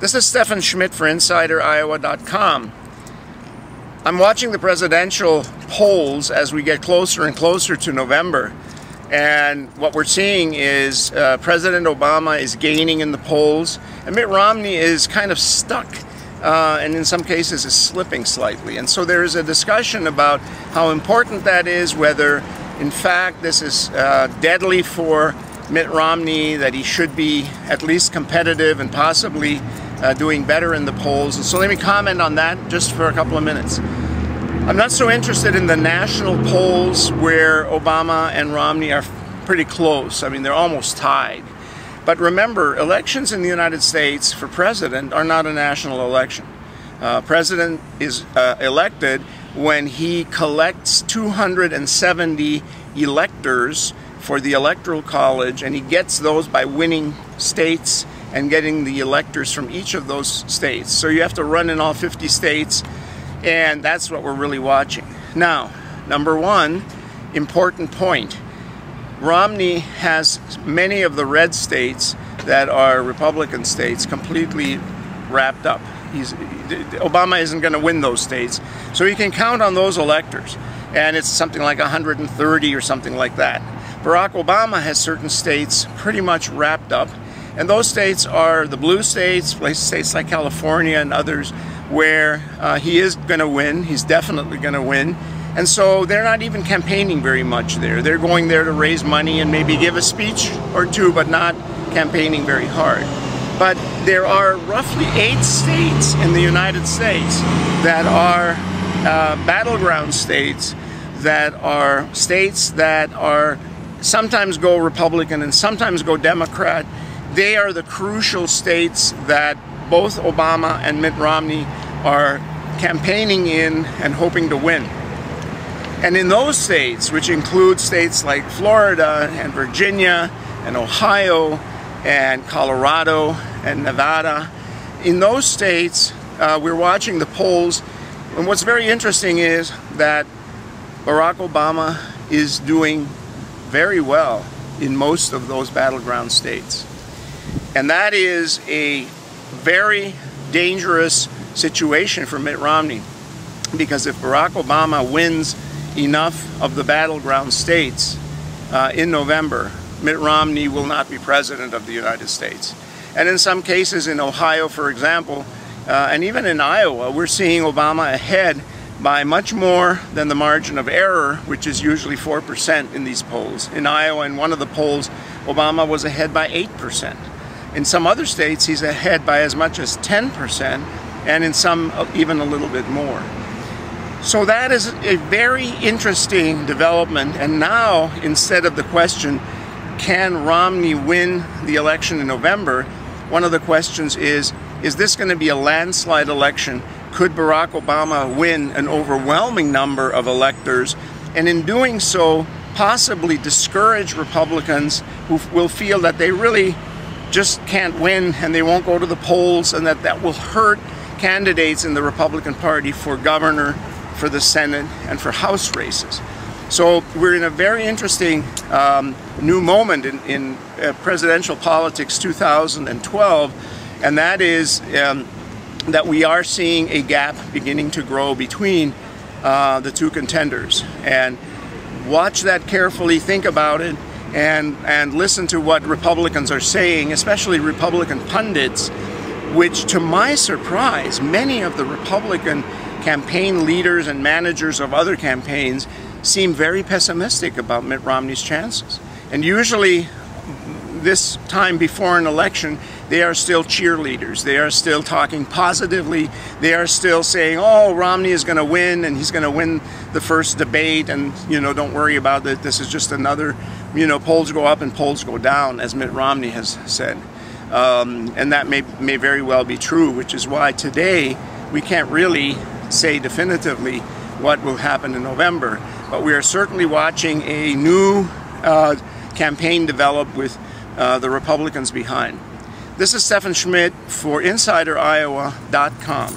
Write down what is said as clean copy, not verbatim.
This is Steffen Schmidt for InsiderIowa.com. I'm watching the presidential polls as we get closer and closer to November. And what we're seeing is President Obama is gaining in the polls, and Mitt Romney is kind of stuck, and in some cases is slipping slightly. And so there is a discussion about how important that is, whether in fact this is deadly for Mitt Romney, that he should be at least competitive and possibly doing better in the polls. And so let me comment on that just for a couple of minutes. I'm not so interested in the national polls where Obama and Romney are pretty close. I mean, they're almost tied. But remember, elections in the United States for president are not a national election. President is elected when he collects 270 electors for the Electoral College, and he gets those by winning states and getting the electors from each of those states. So you have to run in all 50 states, and that's what we're really watching. Now, number one important point. Romney has many of the red states that are Republican states completely wrapped up. Obama isn't going to win those states, so he can count on those electors, and it's something like 130 or something like that. Barack Obama has certain states pretty much wrapped up, and those states are the blue states, states like California and others, where he is going to win. He's definitely going to win. And so they're not even campaigning very much there. They're going there to raise money and maybe give a speech or two, but not campaigning very hard. But there are roughly 8 states in the United States that are battleground states, that are sometimes go Republican and sometimes go Democrat. They are the crucial states that both Obama and Mitt Romney are campaigning in and hoping to win. And in those states, which include states like Florida and Virginia and Ohio and Colorado and Nevada, in those states we're watching the polls, and what's very interesting is that Barack Obama is doing very well in most of those battleground states. And that is a very dangerous situation for Mitt Romney, because if Barack Obama wins enough of the battleground states in November, Mitt Romney will not be president of the United States. And in some cases, in Ohio, for example, and even in Iowa, we're seeing Obama ahead by much more than the margin of error, which is usually 4% in these polls. In Iowa, in one of the polls, Obama was ahead by 8%. In some other states, he's ahead by as much as 10%, and in some even a little bit more. So that is a very interesting development. And now, instead of the question, can Romney win the election in November, one of the questions is this going to be a landslide election? Could Barack Obama win an overwhelming number of electors, and in doing so, possibly discourage Republicans who will feel that they really just can't win and they won't go to the polls, and that will hurt candidates in the Republican Party for governor, for the Senate, and for House races. So we're in a very interesting new moment in presidential politics 2012, and that is that we are seeing a gap beginning to grow between the two contenders. And watch that carefully, think about it, and listen to what Republicans are saying, especially Republican pundits, which, to my surprise, many of the Republican campaign leaders and managers of other campaigns seem very pessimistic about Mitt Romney's chances. And usually this time before an election, they are still cheerleaders. They are still talking positively. They are still saying, oh, Romney is going to win, and he's going to win the first debate, and, don't worry about it. This is just another, polls go up and polls go down, as Mitt Romney has said. And that may very well be true, which is why today we can't really say definitively what will happen in November. But we are certainly watching a new campaign develop with the Republicans behind. This is Steffen Schmidt for InsiderIowa.com.